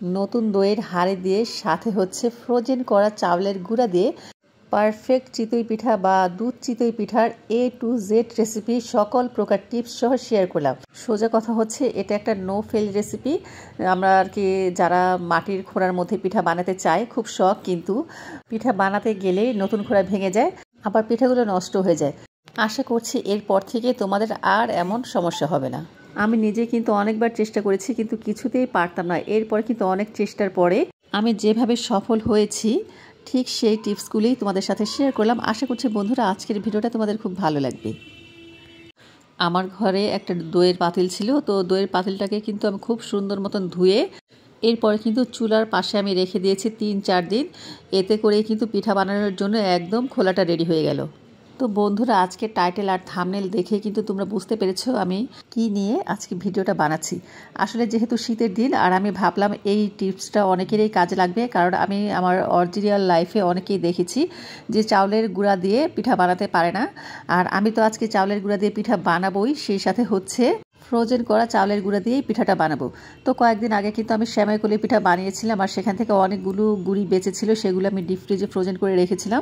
নতুন দইয়ের হাঁড়ি দিয়ে সাথে হচ্ছে ফ্রোজেন করা চাউলের গুঁড়া দিয়ে পারফেক্ট চিতই পিঠা বা দুধ চিতই পিঠার A to Z রেসিপি সকল প্রকার টিপস সহ শেয়ার করলাম। সোজা কথা হচ্ছে এটা একটা নো ফেল রেসিপি। আমরা আর কি যারা মাটির খোঁড়ার মধ্যে পিঠা বানাতে চাই খুব শখ, কিন্তু পিঠা বানাতে গেলেই নতুন খোঁড়া ভেঙে যায়, আবার পিঠাগুলো নষ্ট হয়ে যায়। আশা করছি এরপর থেকে তোমাদের আর এমন সমস্যা হবে না। আমি নিজে কিন্তু অনেকবার চেষ্টা করেছি, কিন্তু কিছুতেই পারতাম না। এরপর কিন্তু অনেক চেষ্টার পরে আমি যেভাবে সফল হয়েছি ঠিক সেই টিপসগুলোই তোমাদের সাথে শেয়ার করলাম। আশা করছি বন্ধুরা আজকের ভিডিওটা তোমাদের খুব ভালো লাগবে। আমার ঘরে একটা দইয়ের পাতিল ছিল, তো দইয়ের পাতিলটাকে কিন্তু আমি খুব সুন্দর মতন ধুয়ে এরপরে কিন্তু চুলার পাশে আমি রেখে দিয়েছি 3-4 দিন। এতে করেই কিন্তু পিঠা বানানোর জন্য একদম খোলাটা রেডি হয়ে গেল। তো বন্ধুরা আজকে টাইটেল আর থাম্বনেল দেখে কিন্তু তোমরা বুঝতে পেরেছো আমি কি নিয়ে আজকে ভিডিওটা বানাচ্ছি। আসলে যেহেতু শীতের দিন আর আমি ভাবলাম এই টিপসটা অনেকেরই কাজে লাগবে, কারণ আমি আমার অরিজিনাল লাইফে অনেকেই দেখেছি যে চাউলের গুঁড়া দিয়ে পিঠা বানাতে পারে না। আর আমি তো আজকে চাউলের গুঁড়া দিয়ে পিঠা বানাবোই, সেই সাথে হচ্ছে ফ্রোজেন করা চাউলের গুঁড়া দিয়েই পিঠাটা বানাবো। তো কয়েকদিন আগে কিন্তু আমি সেমাই কলি পিঠা বানিয়েছিলাম, আর সেখান থেকে অনেকগুলো গুঁড়ি বেঁচেছিল, সেগুলো আমি ডিপ ফ্রিজে ফ্রোজেন করে রেখেছিলাম।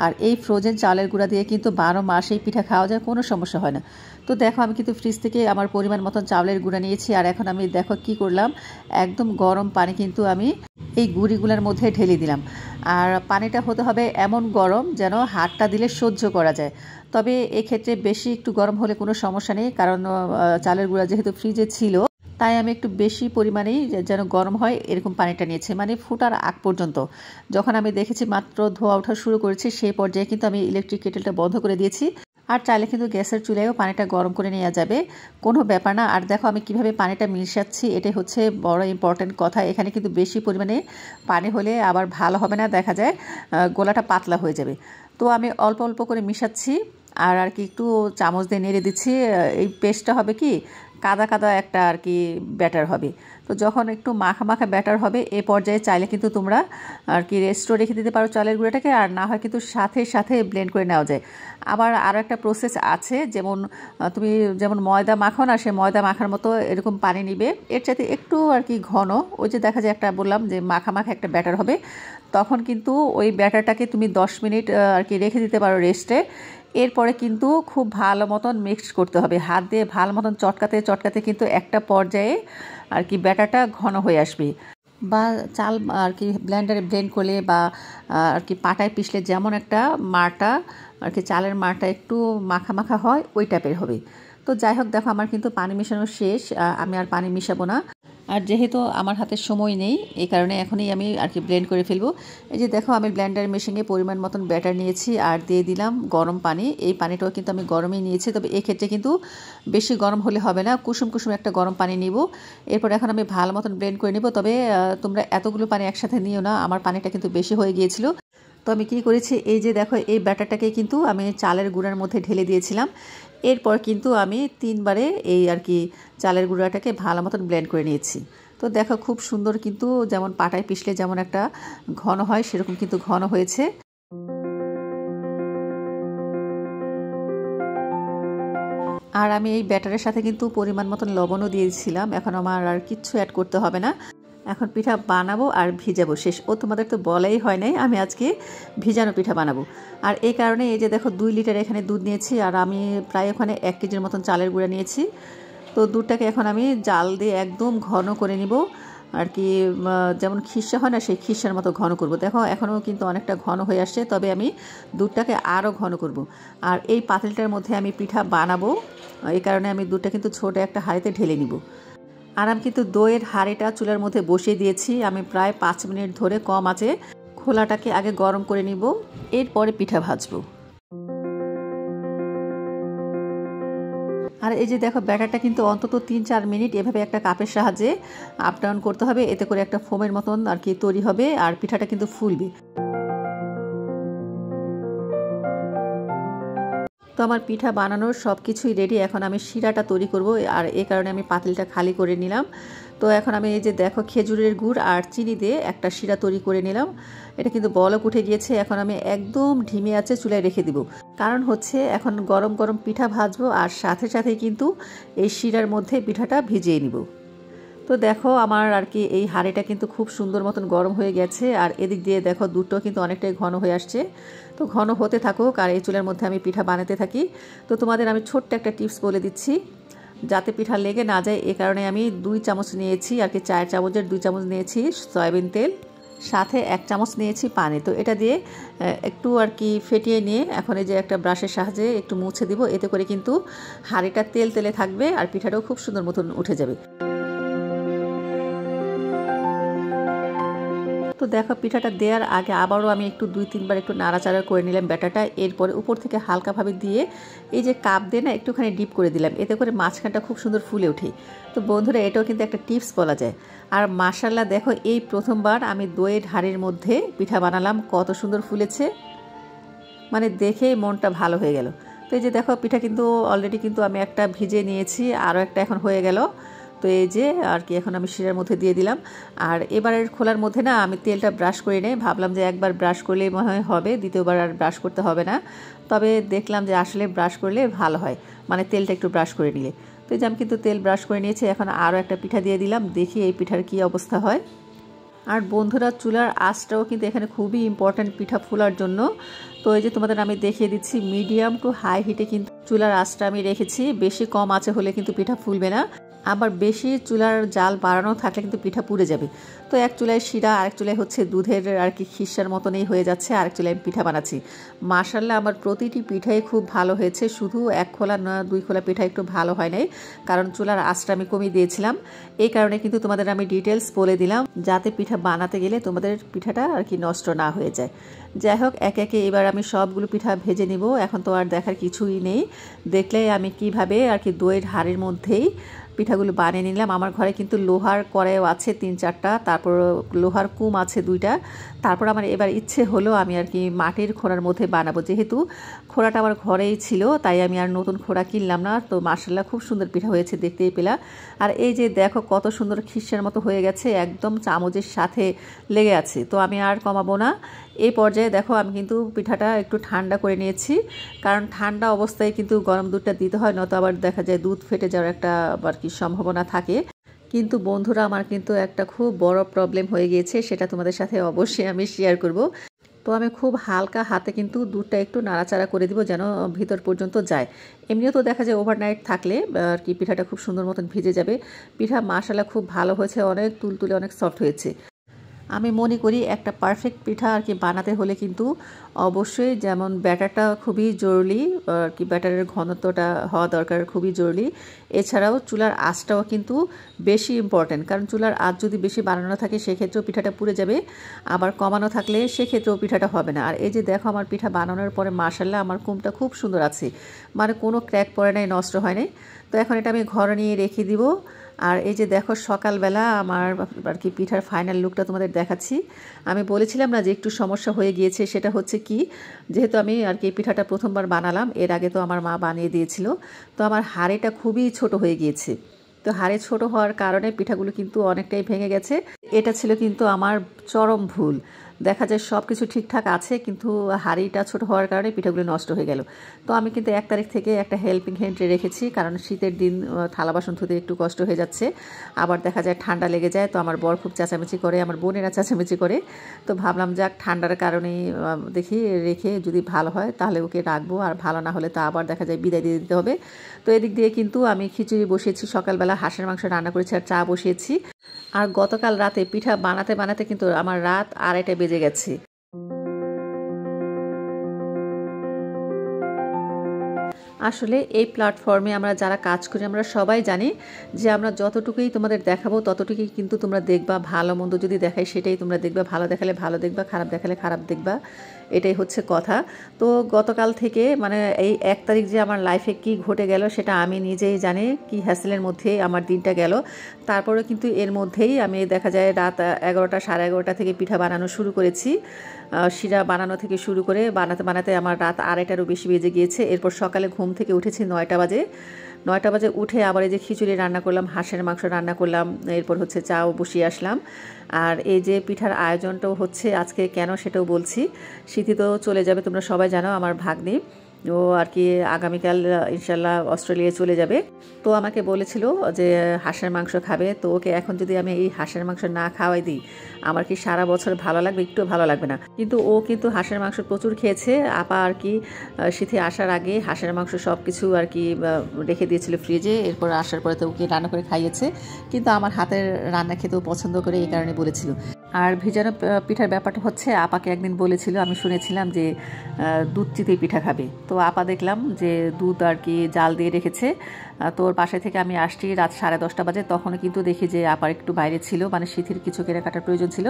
আর এই ফ্রোজেন চাউলের গুঁড়া দিয়ে কিন্তু 12 মাস এই পিঠা খাওয়া যায়, কোনো সমস্যা হয় না। তো দেখো আমি কিন্তু ফ্রিজ থেকে আমার পরিমাণ মতন চাউলের গুঁড়া নিয়েছি, আর এখন আমি দেখো কি করলাম, একদম গরম পানি কিন্তু আমি এই গুঁড়িগুলোর মধ্যে ঢেলে দিলাম। আর পানিটা হতে হবে এমন গরম যেন হাতটা দিলে সহ্য করা যায়। তবে এক্ষেত্রে বেশি একটু গরম হলে কোনো সমস্যা নেই, কারণ চালের গুঁড়া যেহেতু ফ্রিজে ছিল তাই আমি একটু বেশি পরিমাণেই যেন গরম হয় এরকম পানিটা নিয়েছি, মানে ফুটার আগ পর্যন্ত। যখন আমি দেখেছি মাত্র ধোয়া ওঠা শুরু করেছি সেই পর্যায়ে কিন্তু আমি ইলেকট্রিক কেটেলটা বন্ধ করে দিয়েছি। আর চাইলে কিন্তু গ্যাসের চুলায়ও পানিটা গরম করে নেওয়া যাবে, কোনো ব্যাপার না। আর দেখো আমি কিভাবে পানিটা মিশাচ্ছি, এটাই হচ্ছে বড় ইম্পর্টেন্ট কথা। এখানে কিন্তু বেশি পরিমাণে পানি হলে আবার ভালো হবে না, দেখা যায় গোলাটা পাতলা হয়ে যাবে। তো আমি অল্প অল্প করে মিশাচ্ছি আর আর কি একটু চামচ দিয়ে নেড়ে দিচ্ছি। এই পেস্টটা হবে কি কাদা কাদা একটা আর কি ব্যাটার হবে। তো যখন একটু মাখা মাখা ব্যাটার হবে এ পর্যায়ে চাইলে কিন্তু তোমরা আর কি রেস্টও রেখে দিতে পারো চালের গুঁড়াটাকে, আর না হয় কিন্তু সাথে সাথে ব্লেন্ড করে নেওয়া যায়। আবার আরও একটা প্রসেস আছে, যেমন তুমি যেমন ময়দা মাখো না, সে ময়দা মাখার মতো এরকম পানি নিবে, এর চাইতে একটু আর কি ঘন, ওই যে দেখা যায় একটা বললাম যে মাখা মাখা একটা ব্যাটার হবে, তখন কিন্তু ওই ব্যাটারটাকে তুমি 10 মিনিট আর কি রেখে দিতে পারো রেস্টে। এরপরে কিন্তু খুব ভালো মতন মিক্স করতে হবে, হাত দিয়ে ভালো মতন চটকাতে চটকাতে কিন্তু একটা পর্যায়ে আর কি ব্যাটারটা ঘন হয়ে আসবে। বা চাল আর কি ব্লেন্ডারে ব্লেন্ড করলে বা আর কি পাটায় পিষলে যেমন একটা মারটা আর কি চালের মারটা একটু মাখা মাখা হয় ওই টাইপের হবে। তো যাই হোক দেখো আমার কিন্তু পানি মেশানো শেষ, আমি আর পানি মিশাবো না। আর যেহেতু আমার হাতে সময় নেই এই কারণে এখনই আমি আর কি ব্লেন্ড করে ফেলবো। এই যে দেখো আমি ব্লেন্ডার মেশিনে পরিমাণ মতন ব্যাটার নিয়েছি আর দিয়ে দিলাম গরম পানি। এই পানিটাও কিন্তু আমি গরমই নিয়েছি, তবে এক্ষেত্রে কিন্তু বেশি গরম হলে হবে না, কুসুম কুসুম একটা গরম পানি নিব। এরপর এখন আমি ভালো মতন ব্লেন্ড করে নিব। তবে তোমরা এতগুলো পানি একসাথে নিও না, আমার পানিটা কিন্তু বেশি হয়ে গিয়েছিল। তো আমি কী করেছি, এই যে দেখো এই ব্যাটারটাকে কিন্তু আমি চালের গুঁড়ার মধ্যে ঢেলে দিয়েছিলাম। এরপর কিন্তু আমি 3 বারে এই আর কি চালের গুঁড়াটাকে ভালো মতন ব্লেন্ড করে নিয়েছি। তো দেখো খুব সুন্দর কিন্তু যেমন পাটায় পিষলে যেমন একটা ঘন হয় সেরকম কিন্তু ঘন হয়েছে। আর আমি এই ব্যাটারের সাথে কিন্তু পরিমাণ মতন লবণও দিয়েছিলাম। এখন আমার আর কিচ্ছু অ্যাড করতে হবে না, এখন পিঠা বানাবো আর ভিজাবো, শেষ। ও তোমাদের তো বলাই হয় নাই আমি আজকে ভিজানো পিঠা বানাবো। আর এই কারণে এই যে দেখো 2 লিটার এখানে দুধ নিয়েছি, আর আমি প্রায় ওখানে 1 কেজির মতন চালের গুঁড়া নিয়েছি। তো দুধটাকে এখন আমি জাল দিয়ে একদম ঘন করে নিব, আর কি যেমন খিসা হয় না সেই খিসার মতো ঘন করব। দেখো এখনও কিন্তু অনেকটা ঘন হয়ে আসছে, তবে আমি দুধটাকে আরও ঘন করব। আর এই পাতিলটার মধ্যে আমি পিঠা বানাবো, এই কারণে আমি দুধটা কিন্তু ছোটো একটা হাঁড়িতে ঢেলে নিব। আর আমি কিন্তু দইয়ের হাঁড়িটা চুলার মধ্যে বসিয়ে দিয়েছি, আমি প্রায় 5 মিনিট ধরে কম আঁচে খোলাটাকে আগে গরম করে নিব, এরপরে পিঠা ভাজবো। আর এই যে দেখো ব্যাটারটা কিন্তু অন্তত 3-4 মিনিট এভাবে একটা কাপের সাহায্যে আপ ডাউন করতে হবে, এতে করে একটা ফোমের মতন আর কি তৈরি হবে আর পিঠাটা কিন্তু ফুলবে। তো আমার পিঠা বানানোর সব কিছুই রেডি, এখন আমি শিরাটা তৈরি করব, আর এই কারণে আমি পাতিলটা খালি করে নিলাম। তো এখন আমি এই যে দেখো খেজুরের গুড় আর চিনি দিয়ে একটা শিরা তৈরি করে নিলাম। এটা কিন্তু বলক উঠে গিয়েছে, এখন আমি একদম ঢিমে আঁচে চুলায় রেখে দিব, কারণ হচ্ছে এখন গরম গরম পিঠা ভাজবো আর সাথে সাথেই কিন্তু এই শিরার মধ্যে পিঠাটা ভিজিয়ে নিব। তো দেখো আমার আর কি এই হাঁড়িটা কিন্তু খুব সুন্দর মতন গরম হয়ে গেছে, আর এদিক দিয়ে দেখো দুধটাও কিন্তু অনেকটাই ঘন হয়ে আসছে। তো ঘন হতে থাকুক আর এই চুলের মধ্যে আমি পিঠা বানাতে থাকি। তো তোমাদের আমি ছোট্ট একটা টিপস বলে দিচ্ছি, যাতে পিঠা লেগে না যায় এ কারণে আমি 2 চামচ নিয়েছি আর কি, চায়ের চামচের 2 চামচ নিয়েছি সয়াবিন তেল, সাথে 1 চামচ নিয়েছি পানি। তো এটা দিয়ে একটু আর কি ফেটিয়ে নিয়ে এখন এই যে একটা ব্রাশের সাহায্যে একটু মুছে দিব, এতে করে কিন্তু হাঁড়িটা তেল তেলে থাকবে আর পিঠাটাও খুব সুন্দর মতন উঠে যাবে। তো দেখো পিঠাটা দেওয়ার আগে আবারও আমি একটু 2-3 বার একটু নাড়াচাড়া করে নিলাম ব্যাটারটা, এরপরে উপর থেকে হালকাভাবে দিয়ে এই যে কাপ দিয়ে না একটুখানি ডিপ করে দিলাম, এতে করে মাঝখানটা খুব সুন্দর ফুলে ওঠে। তো বন্ধুরা এটাও কিন্তু একটা টিপস বলা যায়। আর মাশাআল্লাহ দেখো এই প্রথমবার আমি দইয়ের হাঁড়ির মধ্যে পিঠা বানালাম, কত সুন্দর ফুলেছে, মানে দেখেই মনটা ভালো হয়ে গেল। তো এই যে দেখো পিঠা কিন্তু অলরেডি কিন্তু আমি একটা ভিজে নিয়েছি, আরও একটা এখন হয়ে গেল। তো এই যে আর কি এখন আমি শিরার মধ্যে দিয়ে দিলাম। আর এবারের খোলার মধ্যে না আমি তেলটা ব্রাশ করে নেই, ভাবলাম যে একবার ব্রাশ করলেই মনে হয় হবে, দ্বিতীয়বার আর ব্রাশ করতে হবে না। তবে দেখলাম যে আসলে ব্রাশ করলে ভালো হয়, মানে তেলটা একটু ব্রাশ করে নিলে। তো এই যে আমি কিন্তু তেল ব্রাশ করে নিয়েছি, এখন আরও একটা পিঠা দিয়ে দিলাম, দেখি এই পিঠার কী অবস্থা হয়। আর বন্ধুরা চুলার আঁচটাও কিন্তু এখানে খুবই ইম্পর্ট্যান্ট পিঠা ফোলার জন্য। তো এই যে তোমাদের আমি দেখিয়ে দিচ্ছি, মিডিয়াম টু হাই হিটে কিন্তু চুলার আঁচটা আমি রেখেছি, বেশি কম আঁচে হলে কিন্তু পিঠা ফুলবে না, আবার বেশি চুলার জাল বাড়ানো থাকলে কিন্তু পিঠা পুড়ে যাবে। তো এক চুলায় শিরা, আরেক চুলায় হচ্ছে দুধের আর কি খিসার মতনই হয়ে যাচ্ছে, আরেক চুলায় আমি পিঠা বানাচ্ছি। মাশাআল্লাহ আমার প্রতিটি পিঠাই খুব ভালো হয়েছে, শুধু 1 খোলা না 2 খোলা পিঠা একটু ভালো হয় নাই, কারণ চুলার আঁচটা আমি কমিয়ে দিয়েছিলাম। এই কারণে কিন্তু তোমাদের আমি ডিটেলস বলে দিলাম, যাতে পিঠা বানাতে গেলে তোমাদের পিঠাটা আর কি নষ্ট না হয়ে যায়। যাই হোক একে একে এবার আমি সবগুলো পিঠা ভেজে নিব, এখন তো আর দেখার কিছুই নেই, দেখলেই আমি কিভাবে আর কি দইয়ের হাঁড়ির মধ্যেই পিঠাগুলো বানিয়ে নিলাম। আমার ঘরে কিন্তু লোহার কড়াইও আছে 3-4টা, তারপর লোহার কুম আছে 2টা। তারপর আমার এবার ইচ্ছে হলো আমি আর কি মাটির খোঁড়ার মধ্যে বানাবো, যেহেতু খোঁড়াটা আমার ঘরেই ছিল তাই আমি আর নতুন খোঁড়া কিনলাম না। তো মাশাআল্লাহ খুব সুন্দর পিঠা হয়েছে, দেখতেই পেলা। আর এই যে দেখো কত সুন্দর খিসের মতো হয়ে গেছে, একদম চামচের সাথে লেগে আছে। তো আমি আর কমাবো না, এই পর্যায়ে দেখো আমি কিন্তু পিঠাটা একটু ঠান্ডা করে নিয়েছি, কারণ ঠান্ডা অবস্থায় কিন্তু গরম দুধটা দিতে হয়, নয়তো আবার দেখা যায় দুধ ফেটে যাওয়ার একটা আর কি সম্ভাবনা থাকে। কিন্তু বন্ধুরা আমার কিন্তু একটা খুব বড় প্রবলেম হয়ে গিয়েছে, সেটা তোমাদের সাথে অবশ্যই আমি শেয়ার করব। তো আমি খুব হালকা হাতে কিন্তু দুধটা একটু নাড়াচাড়া করে দিব, যেন ভিতর পর্যন্ত যায়। এমনিও তো দেখা যায় ওভারনাইট থাকলে আর কি পিঠাটা খুব সুন্দর মতন ভিজে যাবে। পিঠা মাশাআল্লাহ খুব ভালো হয়েছে, অনেক তুলতুলে অনেক সফট হয়েছে। আমি মনে করি একটা পারফেক্ট পিঠা আর কি বানাতে হলে কিন্তু অবশ্যই যেমন ব্যাটারটা খুবই জরুরি, আর কি ব্যাটারের ঘনত্বটা হওয়া দরকার, খুবই জরুরি। এছাড়াও চুলার আঁচটাও কিন্তু বেশি ইম্পর্ট্যান্ট, কারণ চুলার আঁচ যদি বেশি বানানো থাকে সেক্ষেত্রেও পিঠাটা পুড়ে যাবে, আবার কমানো থাকলে সেক্ষেত্রেও পিঠাটা হবে না। আর এই যে দেখো আমার পিঠা বানানোর পরে মাশাআল্লাহ আমার কুমটা খুব সুন্দর আছে, মানে কোনো ক্র্যাক পড়ে নাই, নষ্ট হয় নাই। তো এখন এটা আমি ঘরে নিয়ে রেখে দিব। আর এই যে দেখো সকালবেলা আমার আর কি পিঠার ফাইনাল লুকটা তোমাদের দেখাচ্ছি। আমি বলেছিলাম না যে একটু সমস্যা হয়ে গিয়েছে, সেটা হচ্ছে কি, যেহেতু আমি আর কি পিঠাটা প্রথমবার বানালাম, এর আগে তো আমার মা বানিয়ে দিয়েছিল, তো আমার হাঁড়িটা খুবই ছোট হয়ে গিয়েছে। তো হাঁড়ি ছোট হওয়ার কারণে পিঠাগুলো কিন্তু অনেকটাই ভেঙে গেছে, এটা ছিল কিন্তু আমার চরম ভুল। দেখা যায় সব কিছু ঠিকঠাক আছে, কিন্তু হাঁড়িটা ছোট হওয়ার কারণে পিঠাগুলো নষ্ট হয়ে গেল। তো আমি কিন্তু 1 তারিখ থেকে একটা হেল্পিং হ্যান্ড রেখেছি, কারণ শীতের দিন থালা বাসন ধুতে একটু কষ্ট হয়ে যাচ্ছে, আবার দেখা যায় ঠান্ডা লেগে যায়। তো আমার বর খুব চেঁচামেচি করে, আমার বোনেরা চেঁচামেচি করে। তো ভাবলাম যাক ঠান্ডার কারণেই দেখি রেখে যদি ভালো হয় তাহলে ওকে রাখবো, আর ভালো না হলে তা আবার দেখা যায় বিদায় দিয়ে দিতে হবে। তো এদিক দিয়ে কিন্তু আমি খিচুড়ি বসিয়েছি, সকালবেলা হাঁসের মাংস রান্না করেছি, আর চা বসিয়েছি। আর গতকাল রাতে পিঠা বানাতে বানাতে কিন্তু আমার রাত 2:30 বেজে গেছে। আসলে এই প্ল্যাটফর্মে আমরা যারা কাজ করি আমরা সবাই জানি যে আমরা যতটুকুই তোমাদের দেখাবো ততটুকুই কিন্তু তোমরা দেখবা, ভালো মন্দ যদি দেখাই সেটাই তোমরা দেখবা, ভালো দেখালে ভালো দেখবা, খারাপ দেখালে খারাপ দেখবা, এটাই হচ্ছে কথা। তো গতকাল থেকে মানে এই 1 তারিখ যে আমার লাইফে কি ঘটে গেল সেটা আমি নিজেই জানি, কি হ্যাসেলের মধ্যে আমার দিনটা গেল। তারপরে কিন্তু এর মধ্যেই আমি দেখা যায় রাত 11টা 11:30 থেকে পিঠা বানানো শুরু করেছি, শিরা বানানো থেকে শুরু করে বানাতে বানাতে আমার রাত 2:30টারও বেশি বেজে গিয়েছে। এরপর সকালে ঘুম থেকে উঠেছি 9টা বাজে। 9টা বাজে উঠে আবার এই যে খিচুড়ি রান্না করলাম, হাঁসের মাংস রান্না করলাম, এরপর হচ্ছে চাও বসিয়ে আসলাম। আর এই যে পিঠার আয়োজনটাও হচ্ছে আজকে কেন সেটাও বলছি। শীতই তো চলে যাবে, তোমরা সবাই জানো আমার ভাগ্নি ও আর কি আগামীকাল ইনশাল্লাহ অস্ট্রেলিয়ায় চলে যাবে। তো আমাকে বলেছিল যে হাঁসের মাংস খাবে। তো ওকে এখন যদি আমি এই হাঁসের মাংস না খাওয়াই দিই, আমার কি সারা বছর ভালো লাগবে? একটু ভালো লাগবে না। কিন্তু ও কিন্তু হাঁসের মাংস প্রচুর খেয়েছে। আপা আর কি শীতে আসার আগে হাঁসের মাংস সব কিছু আর কি রেখে দিয়েছিল ফ্রিজে। এরপর আসার পরে তো ওকে রান্না করে খাইয়েছে। কিন্তু আমার হাতের রান্না খেতেও পছন্দ করে, এই কারণে বলেছিল। আর ভিজানো পিঠার ব্যাপারটা হচ্ছে, আপাকে একদিন বলেছিল, আমি শুনেছিলাম যে দুধ চিতই পিঠা খাবে। তো আপা দেখলাম যে দুধ আর কি জাল দিয়ে রেখেছে। তো ওর বাসায় থেকে আমি আসছি রাত 10:30 বাজে, তখনও কিন্তু দেখি যে আপার একটু বাইরে ছিল, মানে শীতের কিছু কেনাকাটার প্রয়োজন ছিল।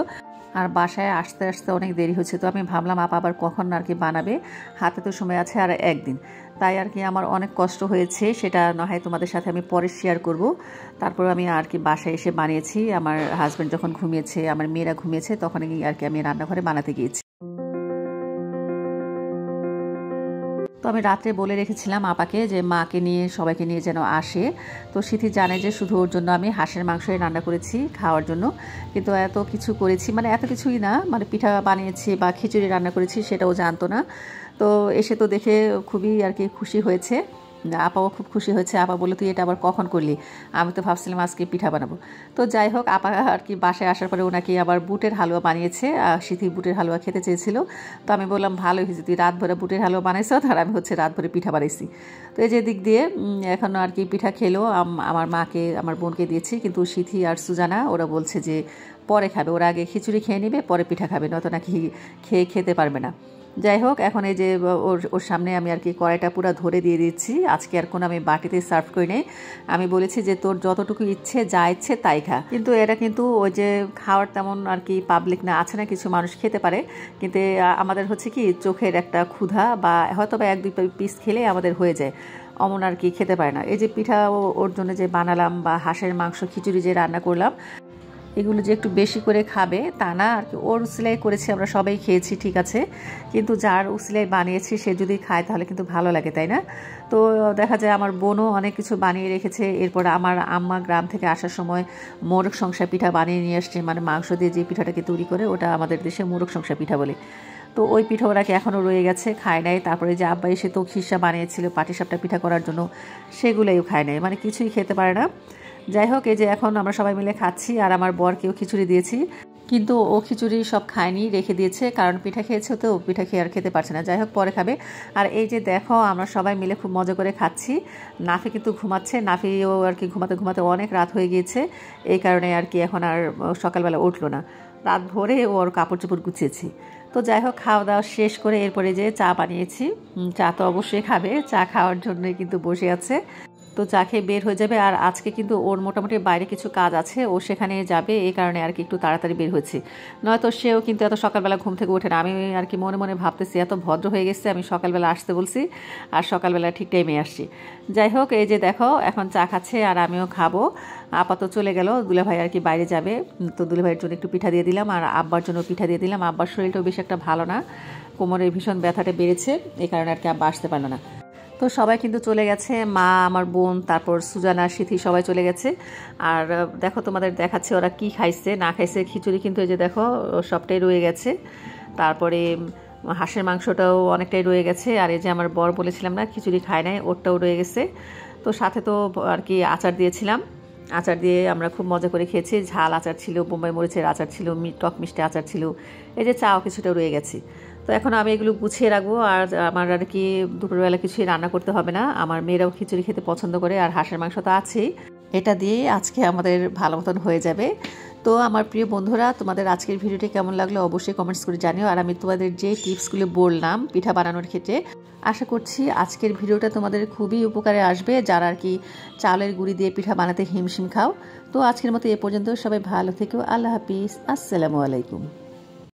আর বাসায় আসতে আসতে অনেক দেরি হচ্ছে। তো আমি ভাবলাম আপা আবার কখন আর কি বানাবে, হাতে তো সময় আছে আর একদিন। তাই আর কি আমার অনেক কষ্ট হয়েছে, সেটা না হয় তোমাদের সাথে আমি পরে শেয়ার করব। তারপর আমি আর কি বাসায় এসে বানিয়েছি। আমার হাজব্যান্ড যখন ঘুমিয়েছে, আমার মেয়েরা ঘুমিয়েছে, তখনই আর কি আমি রান্নাঘরে বানাতে গিয়েছি। তো আমি রাত্রে বলে রেখেছিলাম আপাকে যে মাকে নিয়ে সবাইকে নিয়ে যেন আসে। তো সিথি জানে যে শুধু ওর জন্য আমি হাঁসের মাংসই রান্না করেছি খাওয়ার জন্য। কিন্তু এত কিছু করেছি, মানে এত কিছুই না, মানে পিঠা বানিয়েছি বা খিচুড়ি রান্না করেছি সেটাও জানতো না। তো এসে তো দেখে খুবই আর কি খুশি হয়েছে। আপাও খুব খুশি হয়েছে। আপা বললো তুই এটা আবার কখন করলি? আমি তো ভাবছিলাম আজকে পিঠা বানাবো। তো যাই হোক, আপা আর কি বাসায় আসার পরে ওনাকে আবার বুটের হালুয়া বানিয়েছে। সিথি বুটের হালুয়া খেতে চেয়েছিল। তো আমি বললাম ভালোই হয়েছে, তুই রাত ভরে বুটের হালুয়া বানাইছ, আর আমি হচ্ছে রাত ভরে পিঠা বানাইছি। তো এই যে দিক দিয়ে এখন আর কি পিঠা খেলো। আমার মাকে, আমার বোনকে দিয়েছি। কিন্তু সিথি আর সুজানা ওরা বলছে যে পরে খাবে, ওরা আগে খিচুড়ি খেয়ে নেবে, পরে পিঠা খাবে, নয়তো নাকি খেতে পারবে না। যাই হোক, এখন এই যে ওর সামনে আমি আর কি কড়াইটা পুরো ধরে দিয়ে দিচ্ছি। আজকে আর কোনো আমি বাটিতে সার্ভ করি নাই। আমি বলেছি যে তোর যতটুকু ইচ্ছে, যা ইচ্ছে তাই খা। কিন্তু এরা কিন্তু ওই যে খাওয়ার তেমন আর কি পাবলিক না, আছে না কিছু মানুষ খেতে পারে, কিন্তু আমাদের হচ্ছে কি চোখের একটা ক্ষুধা, বা হয়তো বা 1-2 পিস খেলে আমাদের হয়ে যায়, অমন আর কি খেতে পারে না। এই যে পিঠা ওর জন্য যে বানালাম, বা হাঁসের মাংস খিচুড়ি যে রান্না করলাম, এগুলো যে একটু বেশি করে খাবে তা না আর কি। ওর উসিলাই করেছি, আমরা সবাই খেয়েছি, ঠিক আছে। কিন্তু যার উসিলাই বানিয়েছি সে যদি খায় তাহলে কিন্তু ভালো লাগে, তাই না? তো দেখা যায় আমার বোনও অনেক কিছু বানিয়ে রেখেছে। এরপর আমার আম্মা গ্রাম থেকে আসার সময় মোরগ সংসা পিঠা বানিয়ে নিয়ে আসছে, মানে মাংস দিয়ে যে পিঠাটাকে তৈরি করে, ওটা আমাদের দেশে মোরগ সংসা পিঠা বলে। তো ওই পিঠা ওরাকে এখনও রয়ে গেছে, খায় নাই। তারপরে যে আব্বা এসে তো খিসা বানিয়েছিল পাটিসাপটা পিঠা করার জন্য, সেগুলোও খায় নাই, মানে কিছুই খেতে পারে না। যাই হোক, এই যে এখন আমরা সবাই মিলে খাচ্ছি, আর আমার বরকেও খিচুড়ি দিয়েছি। কিন্তু ও খিচুড়ি সব খায়নি, রেখে দিয়েছে, কারণ পিঠা খেয়েছে, তো পিঠা খেয়ে আর খেতে পারছে না। যাই হোক, পরে খাবে। আর এই যে দেখো, আমরা সবাই মিলে খুব মজা করে খাচ্ছি। নাফি কিন্তু ঘুমাচ্ছে। নাফিও আর কি ঘুমাতে ঘুমাতে অনেক রাত হয়ে গিয়েছে, এই কারণে আর কি এখন আর সকালবেলা উঠলো না। রাত ভোরে ওর কাপড় চোপড় গুছিয়েছি। তো যাই হোক, খাওয়া দাওয়া শেষ করে এরপরে যে চা বানিয়েছি। চা তো অবশ্যই খাবে, চা খাওয়ার জন্যই কিন্তু বসে আছে। তো চা খেয়ে বের হয়ে যাবে। আর আজকে কিন্তু ওর মোটামুটি বাইরে কিছু কাজ আছে, ও সেখানে যাবে, এই কারণে আর কি একটু তাড়াতাড়ি বের হয়েছে। নয়তো সেও কিন্তু এত সকালবেলা ঘুম থেকে ওঠে না। আমি আর কি মনে মনে ভাবতেছি এত ভদ্র হয়ে গেছে, আমি সকালবেলা আসতে বলছি আর সকালবেলা ঠিক টাইমে আসছি। যাই হোক, এই যে দেখো এখন চা খাচ্ছে আর আমিও খাবো। আপাতত চলে গেল, দুলাভাই আর কি বাইরে যাবে। তো দুলাভাইয়ের জন্য একটু পিঠা দিয়ে দিলাম, আর আব্বার জন্য পিঠা দিয়ে দিলাম। আব্বার শরীরটাও বেশি একটা ভালো না, কোমরের ভীষণ ব্যথাটা বেড়েছে, এই কারণে আর কি আব্বা আসতে পারলো না। তো সবাই কিন্তু চলে গেছে, মা, আমার বোন, তারপর সুজানা, সিথি সবাই চলে গেছে। আর দেখো তোমাদের দেখাচ্ছে ওরা কি খাইছে না খাইছে। খিচুড়ি কিন্তু এই যে দেখো সবটাই রয়ে গেছে। তারপরে হাঁসের মাংসটাও অনেকটাই রয়ে গেছে। আর এই যে আমার বর বলেছিলাম না খিচুড়ি খায় নাই, ওরটাও রয়ে গেছে। তো সাথে তো আর কি আচার দিয়েছিলাম, আচার দিয়ে আমরা খুব মজা করে খেয়েছি। ঝাল আচার ছিল, বোম্বাই মরিচের আচার ছিল, টক মিষ্টি আচার ছিল। এই যে চাও কিছুটা রয়ে গেছে। তো এখন আমি এগুলো গুছিয়ে রাখবো। আর আমার আর কি দুপুরবেলা কিছুই রান্না করতে হবে না, আমার মেয়েরাও খিচুড়ি খেতে পছন্দ করে, আর হাঁসের মাংস তো আছেই, এটা দিয়েই আজকে আমাদের ভালো মতন হয়ে যাবে। তো আমার প্রিয় বন্ধুরা, তোমাদের আজকের ভিডিওটি কেমন লাগলো অবশ্যই কমেন্টস করে জানিও। আর আমি তোমাদের যে টিপসগুলো বললাম পিঠা বানানোর ক্ষেত্রে, আশা করছি আজকের ভিডিওটা তোমাদের খুবই উপকারে আসবে, যারা আর কি চালের গুঁড়ি দিয়ে পিঠা বানাতে হিমশিম খাও। তো আজকের মতো এ পর্যন্ত, সবাই ভালো থেকো, আল্লাহ হাফিজ, আসসালামু আলাইকুম।